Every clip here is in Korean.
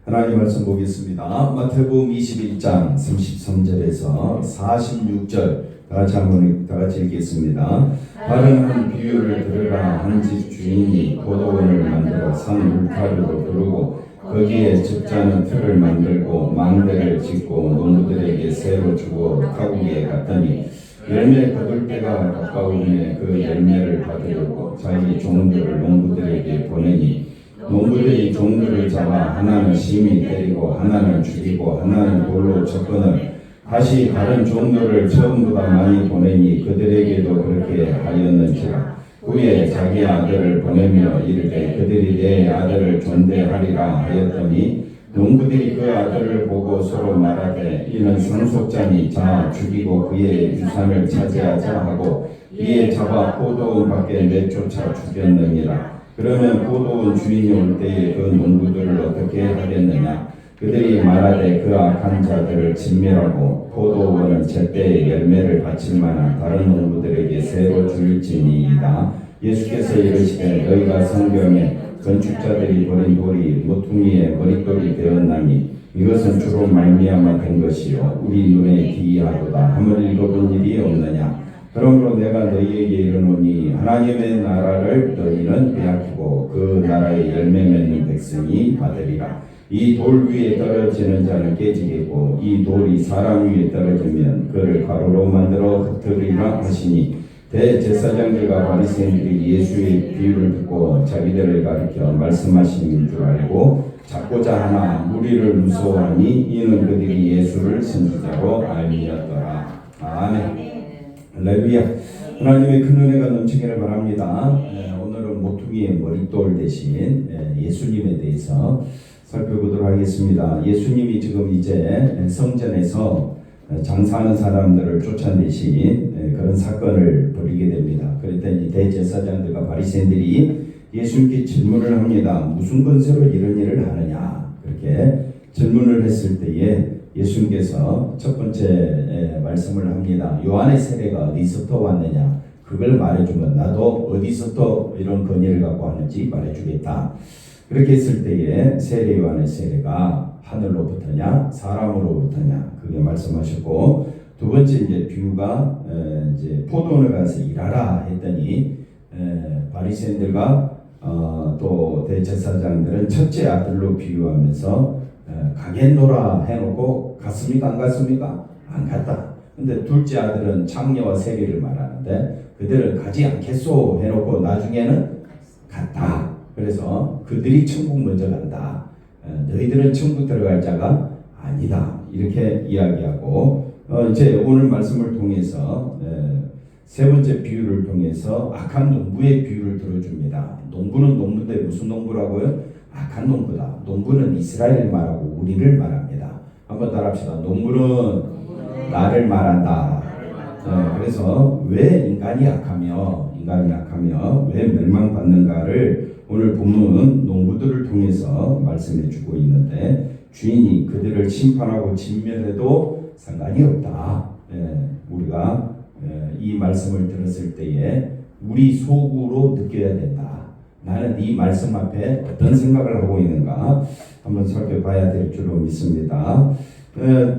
하나님 말씀 보겠습니다. 마태복음 21장 33절에서 46절 다 같이 읽겠습니다. 다른 한 비유를 들으라. 한 집 주인이 포도원을 만들어 산 울타리로 두르고 거기에 집자는 틀을 만들고 망대를 짓고 농부들에게 새로 주고 타국에 갔더니 열매 거둘 때가 가까우니 그 열매를 받으려고 자기 종들을 농부들에게 보내니 농부들이 종들을 잡아 하나는 심히 때리고 하나는 죽이고 하나는 돌로 쳤거늘 다시 다른 종들을 처음보다 많이 보내니 그들에게도 그렇게 하였는지라. 후에 자기 아들을 보내며 이르되 그들이 내 아들을 존대하리라 하였더니 농부들이 그 아들을 보고 서로 말하되 이는 상속자니 자 죽이고 그의 유산을 차지하자 하고 이에 잡아 포도원 밖에 내쫓아 죽였느니라. 그러면 포도원 주인이 올 때에 그 농부들을 어떻게 하겠느냐. 그들이 말하되 그 악한 자들을 진멸하고 포도원을 제때에 열매를 바칠 만한 다른 농부들에게 새로 줄지니이다. 예수께서 이르시되 너희가 성경에 건축자들이 버린 돌이 모퉁이의 머릿돌이 되었나니 이것은 주로 말미암아 된 것이요 우리 눈에 기이하도다 함을 읽어본 일이 없느냐. 그러므로 내가 너희에게 이르노니 하나님의 나라를 너희는 빼앗기고 그 나라의 열매 맺는 백성이 받으리라. 이 돌 위에 떨어지는 자는 깨지겠고 이 돌이 사람 위에 떨어지면 그를 가루로 만들어 흩으리라 하시니 대제사장들과 바리새인들이 예수의 비유를 듣고 자기들을 가리켜 말씀하시는 줄 알고 잡고자 하나 무리를 무서워하니 이는 그들이 예수를 선지자로 알미었더라. 아멘. 할렐루야. 하나님의 큰 은혜가 넘치기를 바랍니다. 오늘은 모퉁이의 머릿돌 대신 예수님에 대해서 살펴보도록 하겠습니다. 예수님이 지금 이제 성전에서 장사하는 사람들을 쫓아내신 그런 사건을 벌이게 됩니다. 그랬더니 대제사장들과 바리새인들이 예수님께 질문을 합니다. 무슨 권세로 이런 일을 하느냐? 그렇게 질문을 했을 때에 예수님께서 첫 번째 말씀을 합니다. 요한의 세례가 어디서부터 왔느냐? 그걸 말해주면 나도 어디서부터 이런 권위를 갖고 왔는지 말해주겠다. 그렇게 했을 때에 세례 요한의 세례가 하늘로부터냐 사람으로부터냐 그게 말씀하셨고, 두 번째 이제 비유가 이제 포도원을 가서 일하라 했더니 바리새인들과 또 대제사장들은 첫째 아들로 비유하면서 가겠노라 해놓고 갔습니까 안 갔습니까? 안 갔다. 근데 둘째 아들은 장녀와 세리를 말하는데 그들은 가지 않겠소 해놓고 나중에는 갔다. 그래서 그들이 천국 먼저 간다. 너희들은 천국 들어갈 자가 아니다. 이렇게 이야기하고 이제 오늘 말씀을 통해서 세 번째 비유를 통해서 악한 농부의 비유를 들어줍니다. 농부는 농부인데 무슨 농부라고요? 악한 농부다. 농부는 이스라엘을 말하고 우리를 말합니다. 한번 따라합시다. 농부는 나를 말한다. 그래서 왜 인간이 약하며 왜 멸망받는가를 오늘 본문은 농부들을 통해서 말씀해 주고 있는데, 주인이 그들을 심판하고 진멸해도 상관이 없다. 우리가 이 말씀을 들었을 때에 우리 속으로 느껴야 된다. 나는 이 말씀 앞에 어떤 생각을 하고 있는가 한번 살펴봐야 될 줄로 믿습니다.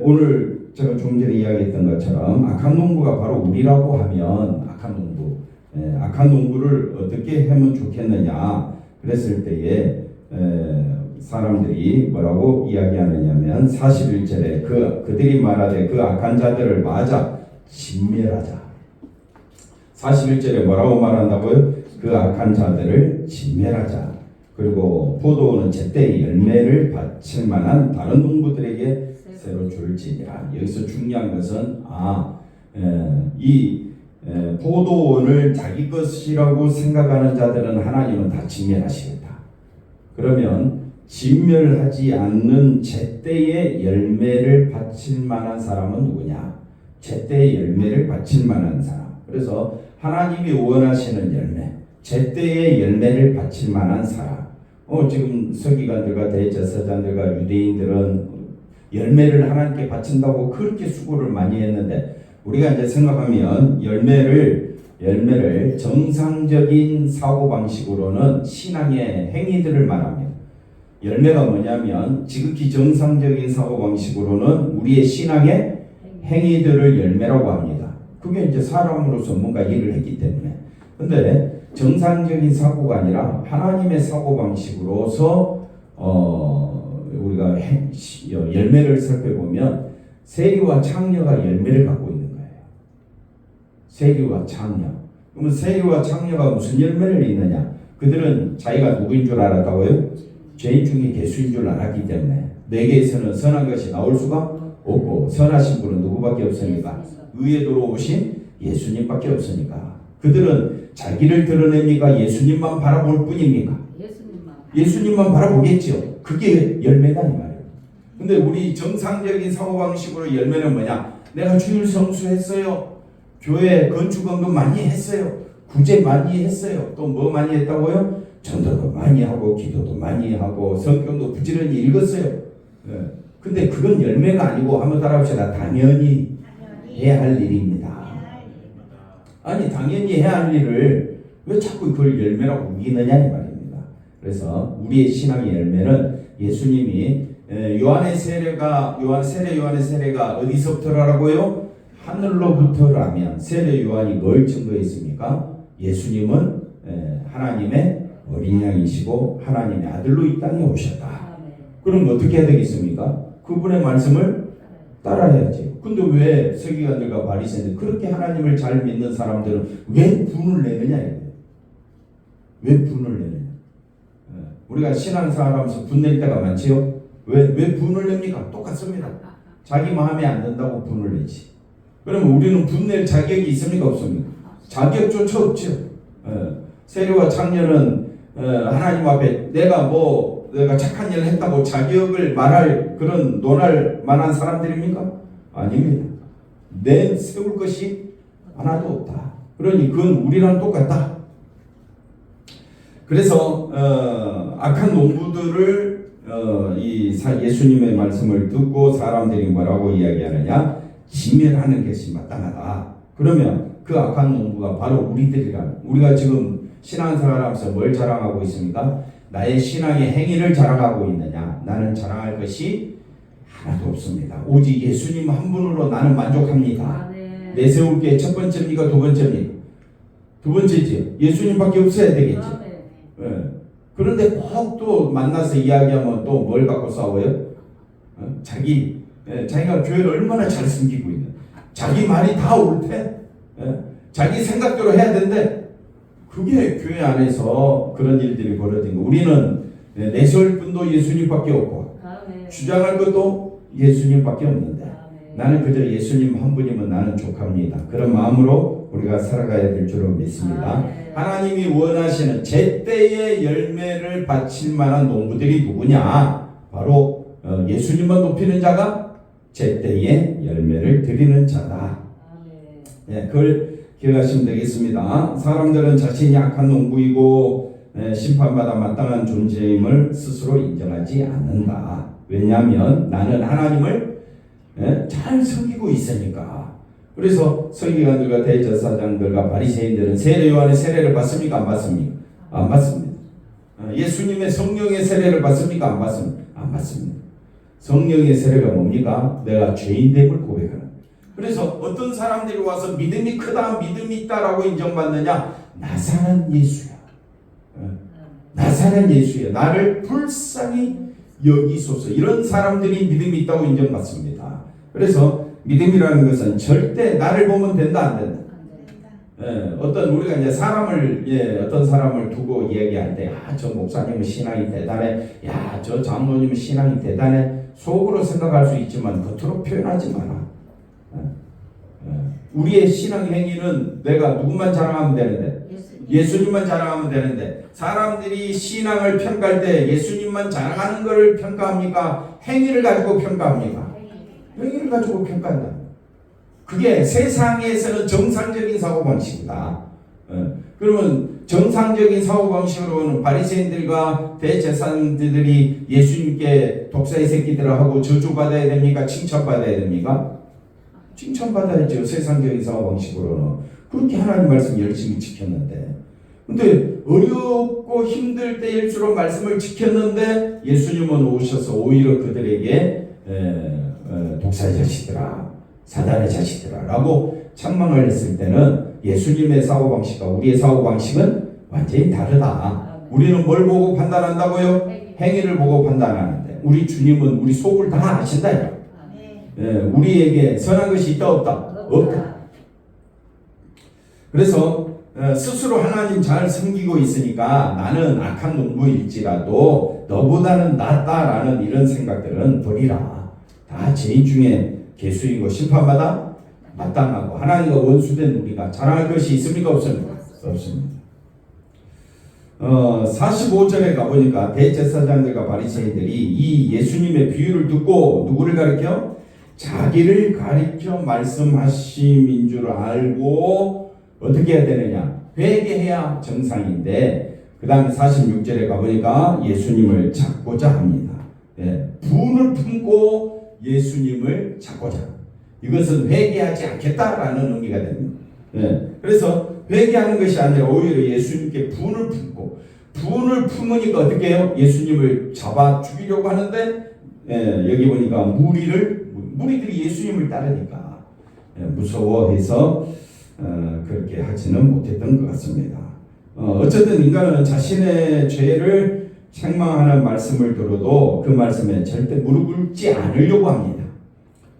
오늘 제가 좀 전에 이야기했던 것처럼 악한 농부가 바로 우리라고 하면 악한 농부를 어떻게 하면 좋겠느냐 그랬을 때에 사람들이 뭐라고 이야기하느냐면 41절에 그들이 말하되 그 악한 자들을 맞아 진멸하자. 41절에 뭐라고 말한다고요? 그 악한 자들을 진멸하자. 그리고 포도원은 제때 열매를 바칠 만한 다른 농부들에게 새로 줄지니라. 여기서 중요한 것은 이 포도원을 자기 것이라고 생각하는 자들은 하나님은 다 진멸하시겠다. 그러면 진멸하지 않는 제때의 열매를 바칠 만한 사람은 누구냐? 제때의 열매를 바칠 만한 사람. 그래서 하나님이 원하시는 열매, 제때의 열매를 바칠 만한 사람. 지금 서기관들과 대제사장들과 유대인들은 열매를 하나님께 바친다고 그렇게 수고를 많이 했는데, 우리가 이제 생각하면 열매를 정상적인 사고방식으로는 신앙의 행위들을 말합니다. 열매가 뭐냐면 지극히 정상적인 사고방식으로는 우리의 신앙의 행위들을 열매라고 합니다. 그게 이제 사람으로서 뭔가 일을 했기 때문에. 근데 정상적인 사고가 아니라 하나님의 사고방식으로서 우리가 열매를 살펴보면 세리와 창녀가 열매를 갖고 있는 거예요. 세리와 창녀. 그러면 세리와 창녀가 무슨 열매를 있느냐? 그들은 자기가 누구인 줄 알았다고요? 죄인 중에 개수인 줄 알았기 때문에 내게에서는 선한 것이 나올 수가 없고 선하신 분은 누구밖에 없습니까? 의에 들어오신 예수님밖에 없으니까. 그들은 자기를 드러냅니까? 예수님만 바라볼 뿐입니까? 예수님만 바라보겠죠. 그게 열매다 이 말이에요. 근데 우리 정상적인 사고방식으로 열매는 뭐냐? 내가 주일 성수했어요. 교회 건축원금 많이 했어요. 구제 많이 했어요. 또 뭐 많이 했다고요? 전도도 많이 하고 기도도 많이 하고 성경도 부지런히 읽었어요. 근데 그건 열매가 아니고 한번 따라합시다. 당연히 해야 할 일입니다. 아니 당연히 해야 할 일을 왜 자꾸 그걸 열매라고 우기느냐 이 말입니다. 그래서 우리의 신앙의 열매는 예수님이 요한의 세례가 어디서부터라고요? 하늘로부터라면 세례 요한이 뭘 증거했습니까? 예수님은 하나님의 어린 양이시고 하나님의 아들로 이 땅에 오셨다. 그럼 어떻게 해야 되겠습니까? 그분의 말씀을 따라야지. 근데 왜 서기관들과 바리새인들 그렇게 하나님을 잘 믿는 사람들은 왜 분을 내느냐? 왜 분을 내느냐? 우리가 신앙생활하면서 분 낼 때가 많지요. 왜 분을 냅니까? 똑같습니다. 자기 마음에 안 든다고 분을 내지. 그러면 우리는 분낼 자격이 있습니까? 없습니까? 자격조차 없죠. 세리와 창녀는 하나님 앞에 내가 착한 일을 했다고 자격을 말할 그런 논할 만한 사람들입니까? 아닙니다. 세울 것이 하나도 없다. 그러니 그건 우리랑 똑같다. 그래서 악한 농부들을 예수님의 말씀을 듣고 사람들이 뭐라고 이야기하느냐? 지멸하는 것이 마땅하다. 그러면 그 악한 농부가 바로 우리들이라. 우리가 지금 신앙생활하면서 뭘 자랑하고 있습니까? 나의 신앙의 행위를 자랑하고 있느냐? 나는 자랑할 것이 하나도 없습니다. 오직 예수님 한 분으로 나는 만족합니다. 내세울 게 첫 번째입니까? 두 번째입니까? 두 번째지. 예수님밖에 없어야 되겠지. 그런데 꼭 또 만나서 이야기하면 또 뭘 갖고 싸워요? 자기가 교회를 얼마나 잘 섬기고 있는, 자기 말이 다 옳대, 자기 생각대로 해야 된대. 그게 교회 안에서 그런 일들이 벌어진 거. 우리는 내세울 분도 예수님밖에 없고 주장할 것도 예수님밖에 없는데 나는 그저 예수님 한 분이면 나는 족합니다. 그런 마음으로 우리가 살아가야 될 줄로 믿습니다. 하나님이 원하시는 제때의 열매를 바칠 만한 농부들이 누구냐? 바로 예수님만 높이는 자가 제때의 열매를 드리는 자다. 그걸 기억하시면 되겠습니다. 사람들은 자신이 악한 농부이고 심판받아 마땅한 존재임을 스스로 인정하지 않는다. 왜냐하면 나는 하나님을 잘 섬기고 있으니까. 그래서 서기관들과 대제사장들과 바리새인들은 세례 요한의 세례를 받습니까? 안 받습니까? 안 받습니다. 예수님의 성령의 세례를 받습니까? 안 받습니까? 안 받습니다. 성령의 세례가 뭡니까? 내가 죄인됨을 고백하는. 그래서 어떤 사람들이 와서 믿음이 크다, 믿음이 있다라고 인정받느냐? 나사렛 예수야. 나사렛 예수야. 나를 불쌍히 여기소서. 이런 사람들이 믿음이 있다고 인정받습니다. 그래서 믿음이라는 것은 절대 나를 보면 된다, 안 된다. 우리가 이제 어떤 사람을 두고 이야기할 때, 저 목사님은 신앙이 대단해, 저 장로님은 신앙이 대단해, 속으로 생각할 수 있지만 겉으로 표현하지 마라. 우리의 신앙 행위는 내가 누구만 자랑하면 되는데, 예수님만 자랑하면 되는데, 사람들이 신앙을 평가할 때 예수님만 자랑하는 것을 평가합니까? 행위를 가지고 평가합니까? 행위를 가지고 평가한다. 그게 세상에서는 정상적인 사고방식이다. 그러면 정상적인 사고방식으로는 바리새인들과 대제사장들이 예수님께 독사의 새끼들을 하고 저주받아야 됩니까? 칭찬받아야 됩니까? 칭찬받아야죠. 세상적인 사고방식으로는. 그렇게 하나님 말씀 열심히 지켰는데. 근데 어렵고 힘들 때일수록 말씀을 지켰는데 예수님은 오셔서 오히려 그들에게 독사의 자식들아, 사단의 자식들아 라고 책망을 했을 때는 예수님의 사고방식과 우리의 사고방식은 완전히 다르다. 우리는 뭘 보고 판단한다고요? 행위를 보고 판단하는데 우리 주님은 우리 속을 다 아신다. 우리에게 선한 것이 있다 없다? 없다. 그래서 스스로 하나님 잘 섬기고 있으니까 나는 악한 농부일지라도 너보다는 낫다라는 이런 생각들은 버리라. 다 죄인 중에 개수이고 심판받아 마땅하고 하나님과 원수된 우리가 자랑할 것이 있습니까? 없습니까? 없습니다. 45절에 가보니까 대제사장들과 바리새인들이 이 예수님의 비유를 듣고 누구를 가리켜? 자기를 가리켜 말씀하심인 줄 알고 어떻게 해야 되느냐? 회개해야 정상인데 그 다음에 46절에 가보니까 예수님을 찾고자 합니다. 분을 품고 예수님을 찾고자. 이것은 회개하지 않겠다라는 의미가 됩니다. 그래서 회개하는 것이 아니라 오히려 예수님께 분을 품고 분을 품으니까 어떻게 해요? 예수님을 잡아 죽이려고 하는데 여기 보니까 무리들이 예수님을 따르니까 무서워해서 그렇게 하지는 못했던 것 같습니다. 어쨌든 인간은 자신의 죄를 책망하는 말씀을 들어도 그 말씀에 절대 무릎 꿇지 않으려고 합니다.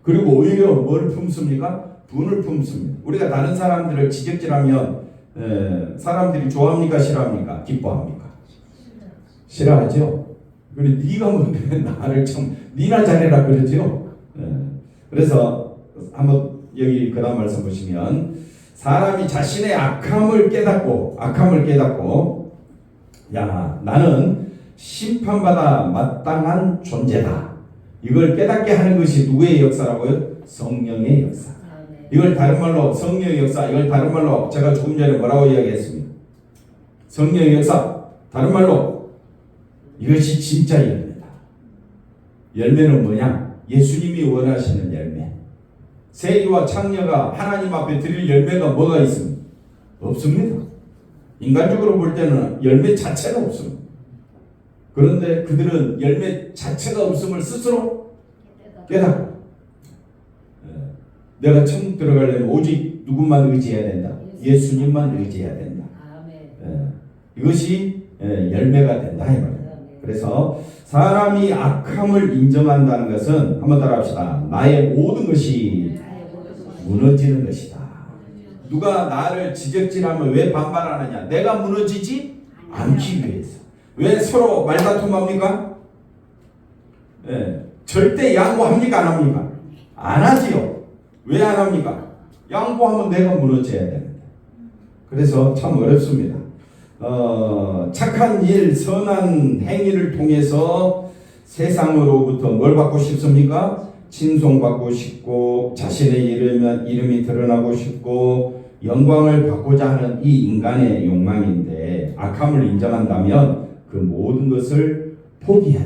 그리고 오히려 뭘 품습니까? 분을 품습니다. 우리가 다른 사람들을 지적질하면 사람들이 좋아합니까? 싫어합니까? 기뻐합니까? 싫어하죠. 그리고 네가 뭔데 나를 참 네나 잘해라 그러죠. 그래서 한번 여기 그 다음 말씀 보시면 사람이 자신의 악함을 깨닫고 야 나는 심판받아 마땅한 존재다. 이걸 깨닫게 하는 것이 누구의 역사라고요? 성령의 역사. 이걸 다른 말로 성령의 역사, 이걸 다른 말로 제가 조금 전에 뭐라고 이야기했습니까? 성령의 역사, 다른 말로 이것이 진짜 열매다. 열매는 뭐냐? 예수님이 원하시는 열매. 세리와 창녀가 하나님 앞에 드릴 열매가 뭐가 있습니까? 없습니다. 인간적으로 볼 때는 열매 자체가 없습니다. 그런데 그들은 열매 자체가 없음을 스스로 깨닫고 내가 천국 들어가려면 오직 누구만 의지해야 된다? 예수님만 의지해야 된다. 이것이 열매가 된다 이 말이에요. 그래서 사람이 악함을 인정한다는 것은 한번 따라합시다. 나의 모든 것이 무너지는 것이다. 누가 나를 지적질하면 왜 반발하느냐? 내가 무너지지 않기 위해서. 왜 서로 말다툼합니까? 절대 양보합니까? 안 합니까? 안 하지요. 왜 안 합니까? 양보하면 내가 무너져야 됩니다. 그래서 참 어렵습니다. 착한 일, 선한 행위를 통해서 세상으로부터 뭘 받고 싶습니까? 칭송받고 싶고 자신의 이름이 드러나고 싶고 영광을 받고자 하는 이 인간의 욕망인데 악함을 인정한다면 그 모든 것을 포기해야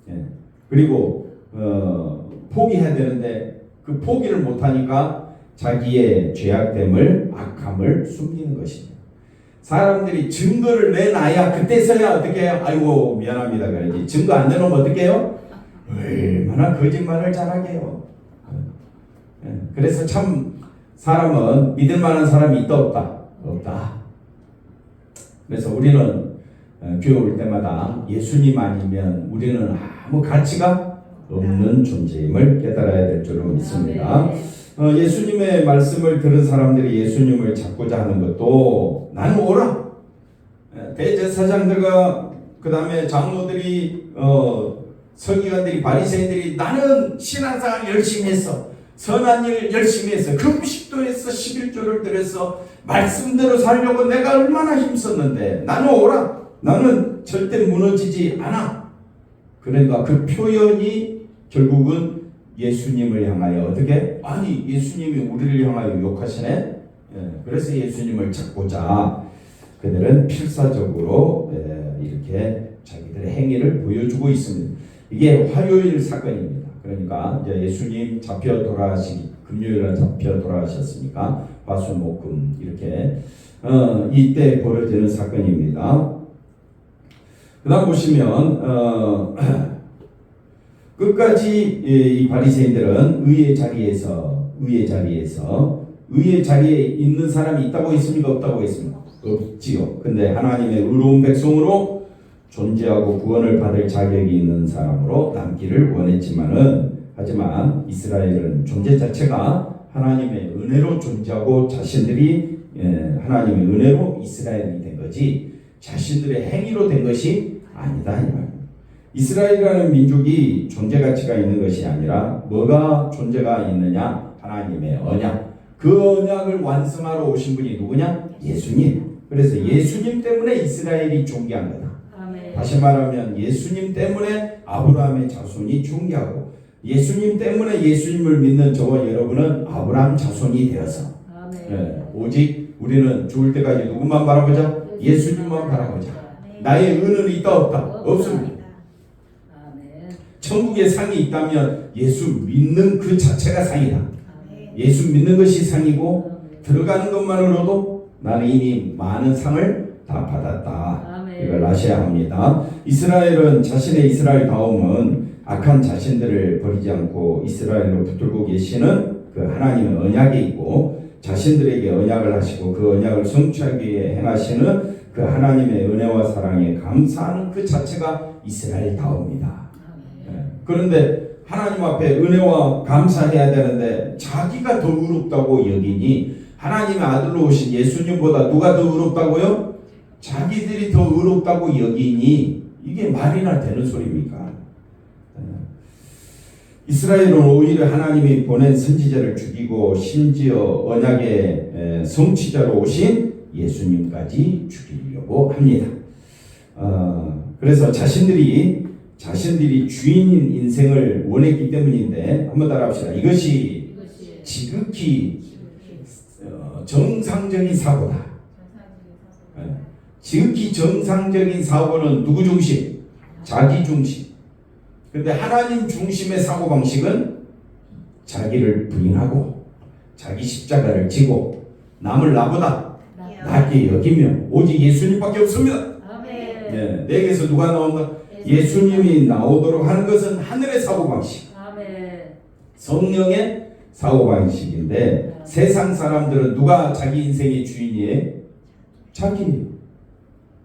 된다. 그리고 포기해야 되는데 그 포기를 못하니까 자기의 죄악됨을 악함을 숨기는 것입니다. 사람들이 증거를 내놔야 그때서야 어떻게 해요? 아이고 미안합니다 그러지. 증거 안 내놓으면 어떻게 해요? 얼마나 거짓말을 잘하게 해요. 그래서 참 사람은 믿을 만한 사람이 있다 없다? 없다. 그래서 우리는 교회 올 때마다 예수님 아니면 우리는 아무 가치가 없는 존재임을 깨달아야 될 줄로 믿습니다. 예수님의 말씀을 들은 사람들이 예수님을 찾고자 하는 것도 나는 오라. 대제사장들과 그 다음에 장로들이 서기관들이 바리새인들이 나는 신앙생활 열심히 했어. 선한 일 열심히 했어. 금식도 했어. 11조를 드렸어. 말씀대로 살려고 내가 얼마나 힘썼는데 나는 오라. 나는 절대 무너지지 않아. 그러니까 그 표현이 결국은 예수님을 향하여 어떻게? 아니 예수님이 우리를 향하여 욕하시네. 그래서 예수님을 찾고자 그들은 필사적으로 이렇게 자기들의 행위를 보여주고 있습니다. 이게 화요일 사건입니다. 그러니까 이제 예수님 잡혀 돌아가시기 금요일날 잡혀 돌아가셨으니까 화수목금 이렇게 이때 벌어지는 사건입니다. 그다음 보시면 끝까지 이 바리새인들은 의의 자리에 있는 사람이 있다고 했습니까? 없다고 했습니까? 없지요. 근데 하나님의 의로운 백성으로 존재하고 구원을 받을 자격이 있는 사람으로 남기를 하지만 이스라엘은 존재 자체가 하나님의 은혜로 존재하고 자신들이 하나님의 은혜로 이스라엘이 된 거지 자신들의 행위로 된 것이 아니다 이 말입니다. 이스라엘이라는 민족이 존재 가치가 있는 것이 아니라 뭐가 존재가 있느냐? 하나님의 언약. 그 언약을 완성하러 오신 분이 누구냐? 예수님. 그래서 예수님 때문에 이스라엘이 존귀한 거다. 아멘. 다시 말하면 예수님 때문에 아브라함의 자손이 존귀하고 예수님 때문에 예수님을 믿는 저와 여러분은 아브라함 자손이 되어서 오직 우리는 죽을 때까지 누구만 바라보자? 예수님만 바라보자. 나의 은은 있다 없다? 없습니다. 천국에 상이 있다면 예수 믿는 그 자체가 상이다. 예수 믿는 것이 상이고 들어가는 것만으로도 나는 이미 많은 상을 다 받았다. 이걸 아셔야 합니다. 이스라엘은 자신의 이스라엘다움은 악한 자신들을 버리지 않고 이스라엘로 붙들고 계시는 그 하나님의 언약이 있고 자신들에게 언약을 하시고 그 언약을 성취하기 위해 행하시는 그 하나님의 은혜와 사랑에 감사하는 그 자체가 이스라엘다움이다. 그런데 하나님 앞에 은혜와 감사해야 되는데 자기가 더 의롭다고 여기니 하나님의 아들로 오신 예수님보다 누가 더 의롭다고요? 자기들이 더 의롭다고 여기니 이게 말이나 되는 소리입니까? 이스라엘은 오히려 하나님이 보낸 선지자를 죽이고 심지어 언약의 성취자로 오신 예수님까지 죽이려고 합니다. 그래서 자신들이 주인인 인생을 원했기 때문인데 한번 따라합시다. 이것이 지극히 정상적인 사고다. 지극히 정상적인 사고는 누구 중심? 자기 중심. 근데 하나님 중심의 사고방식은 자기를 부인하고 자기 십자가를 지고 남을 나보다 낫게 여기며 오직 예수님밖에 없습니다. 네, 내게서 누가 나온다? 예수님이 나오도록 하는 것은 하늘의 사고방식, 성령의 사고방식인데 세상 사람들은 누가 자기 인생의 주인이에요? 자기.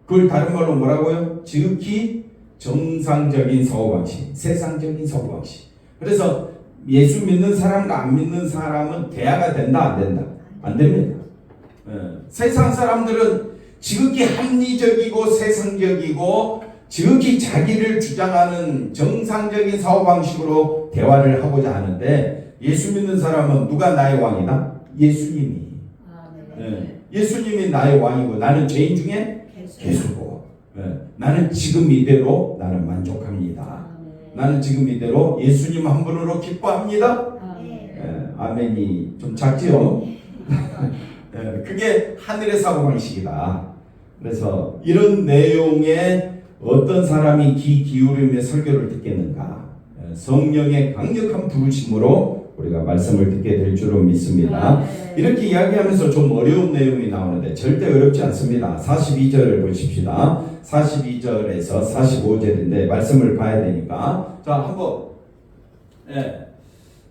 그걸 다른 말로 뭐라고요? 지극히 정상적인 사고방식, 세상적인 사고방식. 그래서 예수 믿는 사람과 안 믿는 사람은 대화가 된다 안 된다? 안 됩니다. 세상 사람들은 지극히 합리적이고 세상적이고 지극히 자기를 주장하는 정상적인 사고방식으로 대화를 하고자 하는데 예수 믿는 사람은 누가 나의 왕이다? 예수님이. 예수님이 나의 왕이고 나는 죄인 중에 개수고 나는 지금 이대로 나는 만족합니다. 나는 지금 이대로 예수님 한 분으로 기뻐합니다. 아멘이 좀 작지요? 그게 하늘의 사고방식이다. 그래서 이런 내용에 어떤 사람이 귀 기울이며 설교를 듣겠는가? 성령의 강력한 부르심으로 우리가 말씀을 듣게 될 줄로 믿습니다. 이렇게 이야기하면서 좀 어려운 내용이 나오는데 절대 어렵지 않습니다. 42절을 보십시다. 42절에서 45절인데 말씀을 봐야 되니까 자 한번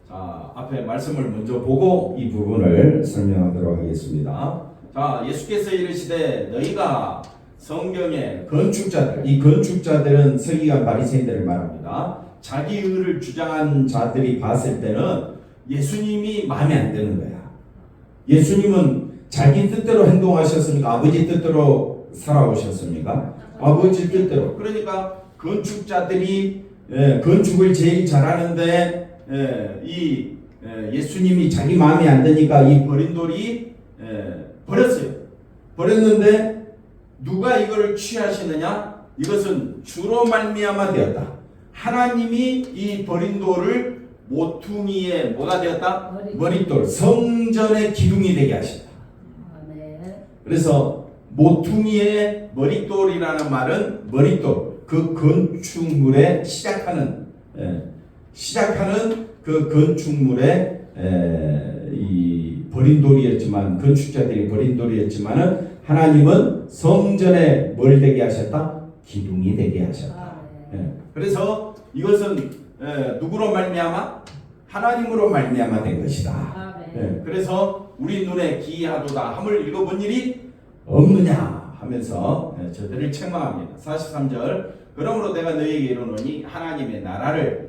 자 앞에 말씀을 먼저 보고 이 부분을 설명하도록 하겠습니다. 자 예수께서 이르시되 너희가 성경의 건축자들, 이 건축자들은 서기관 바리새인들을 말합니다. 자기 의를 주장한 자들이 봤을 때는 예수님이 마음에 안 드는 거야. 예수님은 자기 뜻대로 행동하셨습니까? 아버지 뜻대로 살아오셨습니까? 아버지 뜻대로. 그러니까 건축자들이 건축을 제일 잘하는데 예수님이 자기 마음에 안 드니까 이 버린 돌이 버렸어요. 버렸는데 누가 이걸 취하시느냐? 이것은 주로 말미암아 되었다. 하나님이 이 버린 돌을 모퉁이의 뭐가 되었다? 머릿돌, 성전의 기둥이 되게 하신다. 그래서 모퉁이의 머릿돌이라는 말은 머릿돌, 그 건축물에 시작하는 시작하는 그 건축물의 이 버린 돌이었지만 건축자들이 버린 돌이었지만은 하나님은 성전에 뭘 되게 하셨다? 기둥이 되게 하셨다. 그래서 이것은 누구로 말미암아? 하나님으로 말미암아 된 것이다. 그래서 우리 눈에 기이하도다 함을 읽어본 일이 없느냐 하면서 저들을 책망합니다. 43절 그러므로 내가 너희에게 이르노니 하나님의 나라를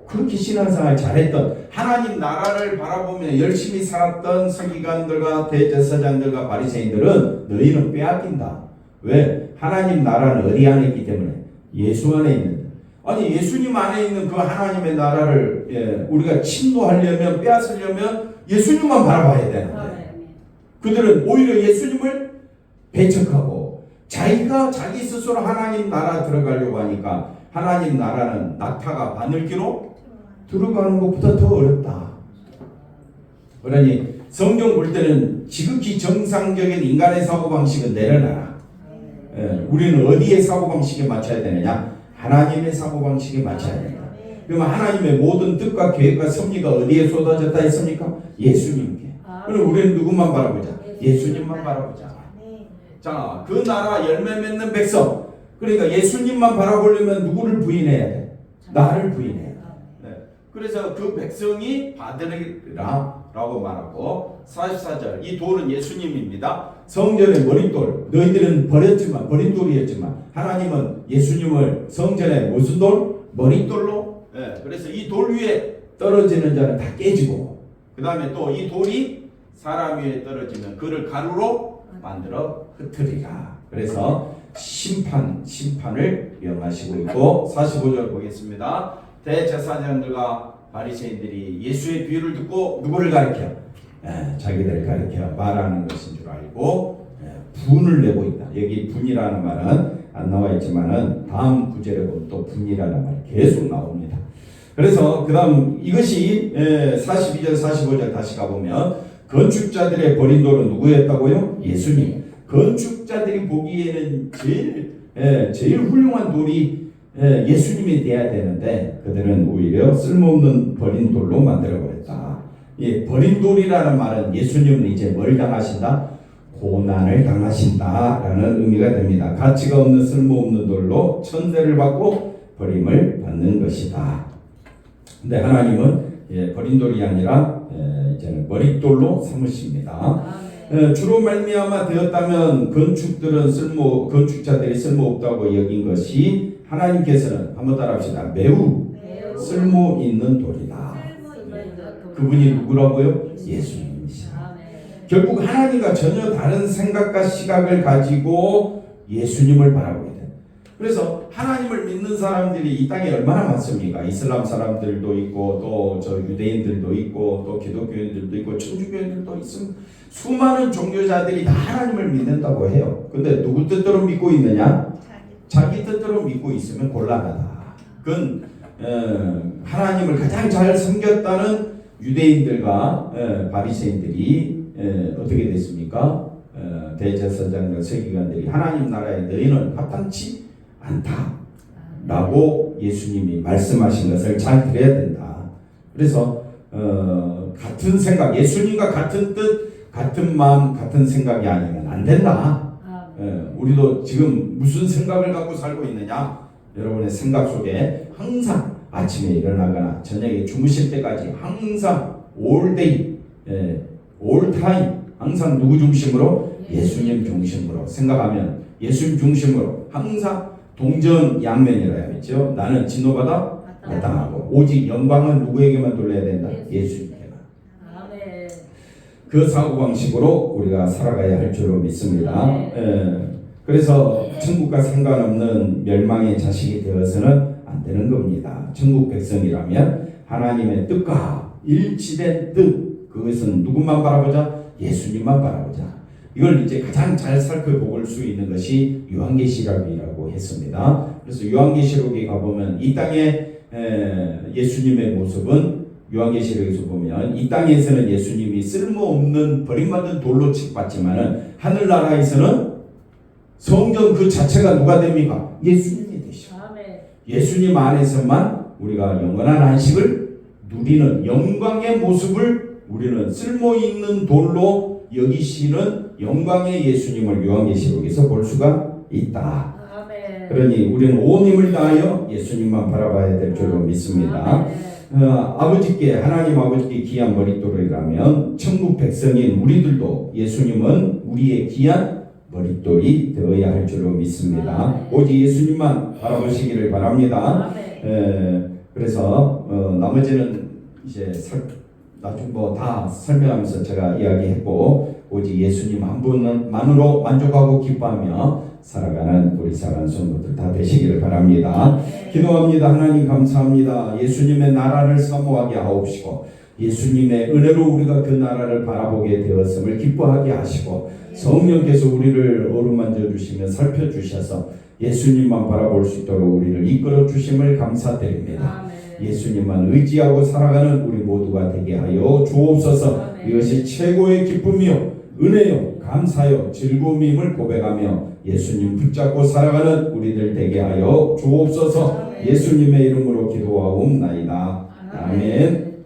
그렇게 신앙생활 잘했던 하나님 나라를 바라보며 열심히 살았던 서기관들과 대제사장들과 바리새인들은 너희는 빼앗긴다. 왜? 하나님 나라는 어디 안에 있기 때문에 예수 안에 있는데 아니 예수님 안에 있는 그 하나님의 나라를 우리가 침노하려면 빼앗으려면 예수님만 바라봐야 되는데 그들은 오히려 예수님을 배척하고 자기가 자기 스스로 하나님 나라 들어가려고 하니까 하나님 나라는 낙타가 바늘기로 들어가는 것보다 더 어렵다. 그러니 성경 볼 때는 지극히 정상적인 인간의 사고방식은 내려놔라. 우리는 어디에 사고방식에 맞춰야 되느냐? 하나님의 사고방식에 맞춰야 된다. 그러면 하나님의 모든 뜻과 계획과 섭리가 어디에 쏟아졌다 했습니까? 예수님께. 그럼 우리는 누구만 바라보자? 예수님만 바라보자. 자, 그 나라 열매 맺는 백성. 그러니까 예수님만 바라보려면 누구를 부인해야 돼? 나를 부인해야 돼. 그래서 그 백성이 받으리라 라고 말하고 44절 이 돌은 예수님입니다. 성전의 머릿돌 너희들은 버렸지만 버린 돌이었지만 하나님은 예수님을 성전의 무슨 돌? 머릿돌로 그래서 이 돌 위에 떨어지는 자는 다 깨지고 그 다음에 또 이 돌이 사람 위에 떨어지면 그를 가루로 만들어 흩으리라. 그래서 심판을 명하시고 있고 45절 보겠습니다. 대제사장들과 바리새인들이 예수의 비유를 듣고 누구를 가리켜? 자기들을 가리켜 말하는 것인 줄 알고 분을 내고 있다. 여기 분이라는 말은 안 나와 있지만은 다음 구절에 보면 또 분이라는 말이 계속 나옵니다. 그래서 그 다음 이것이 42절 45절 다시 가보면 건축자들의 버린 돌은 누구였다고요? 예수님. 건축자들이 보기에는 제일 훌륭한 돌이 예수님이 돼야 되는데 그들은 오히려 쓸모없는 버린 돌로 만들어버렸다. 버린 돌이라는 말은 예수님은 이제 뭘 당하신다? 고난을 당하신다라는 의미가 됩니다. 가치가 없는 쓸모없는 돌로 천대를 받고 버림을 받는 것이다. 근데 하나님은 버린 돌이 아니라 이제는 머릿돌로 삼으십니다. 주로 말미암아 되었다면 건축자들이 쓸모없다고 여긴 것이 하나님께서는 한번 따라합시다. 매우 쓸모 있는 돌이다. 그분이 누구라고요? 예수님이시다. 결국 하나님과 전혀 다른 생각과 시각을 가지고 예수님을 바라보게 돼. 그래서 하나님을 믿는 사람들이 이 땅에 얼마나 많습니까? 이슬람 사람들도 있고 또 저 유대인들도 있고 또 기독교인들도 있고 천주교인들도 있습니다. 수많은 종교자들이 다 하나님을 믿는다고 해요. 근데 누구 뜻대로 믿고 있느냐? 자기 뜻대로 믿고 있으면 곤란하다. 그건 하나님을 가장 잘 섬겼다는 유대인들과 바리새인들이 어떻게 됐습니까? 대제사장과 서기관들이 하나님 나라에 너희는 합당치 않다 라고 예수님이 말씀하신 것을 잘 들어야 된다. 그래서 같은 생각, 예수님과 같은 뜻, 같은 마음, 같은 생각이 아니면 안 된다. 우리도 지금 무슨 생각을 갖고 살고 있느냐? 여러분의 생각 속에 항상 아침에 일어나거나 저녁에 주무실 때까지 항상 all day, all time 항상 누구 중심으로? 예수님 중심으로 생각하면 예수님 중심으로 항상 동전양면이라 했죠. 나는 진노받아 마땅하고 오직 영광은 누구에게만 돌려야 된다? 예수님께만. 그 사고방식으로 우리가 살아가야 할 줄로 믿습니다. 그래서 천국과 상관없는 멸망의 자식이 되어서는 안 되는 겁니다. 천국 백성이라면 하나님의 뜻과 일치된 뜻, 그것은 누구만 바라보자? 예수님만 바라보자. 이걸 이제 가장 잘 살펴볼 수 있는 것이 요한계시록이라고 했습니다. 그래서 요한계시록에 가보면 이 땅에 예수님의 모습은 요한계시록에서 보면 이 땅에서는 예수님이 쓸모없는 버림받은 돌로 칙받지만은 하늘나라에서는 성전 그 자체가 누가 됩니까? 예수님이 되시오. 예수님 안에서만 우리가 영원한 안식을 누리는 영광의 모습을 우리는 쓸모 있는 돌로 여기시는 영광의 예수님을 요한계시록에서 볼 수가 있다. 아멘. 그러니 우리는 온 힘을 다하여 예수님만 바라봐야 될 줄로 믿습니다. 아버지께 하나님 아버지께 귀한 머릿돌이라면 천국 백성인 우리들도 예수님은 우리의 귀한 머릿돌이 되어야 할 줄로 믿습니다. 오직 예수님만 바라보시기를 바랍니다. 그래서 나머지는 이제 나중 다 설명하면서 제가 이야기했고 오직 예수님 한 분만으로 만족하고 기뻐하며 살아가는 우리 사랑하는 성도들 다 되시기를 바랍니다. 기도합니다. 하나님 감사합니다. 예수님의 나라를 사모하게 하옵시고 예수님의 은혜로 우리가 그 나라를 바라보게 되었음을 기뻐하게 하시고 성령께서 우리를 어루만져 주시며 살펴주셔서 예수님만 바라볼 수 있도록 우리를 이끌어 주심을 감사드립니다. 예수님만 의지하고 살아가는 우리 모두가 되게 하여 주옵소서. 이것이 최고의 기쁨이요 은혜요 감사요 즐거움임을 고백하며 예수님 붙잡고 살아가는 우리들 되게 하여 주옵소서. 예수님의 이름으로 기도하옵나이다. 아멘.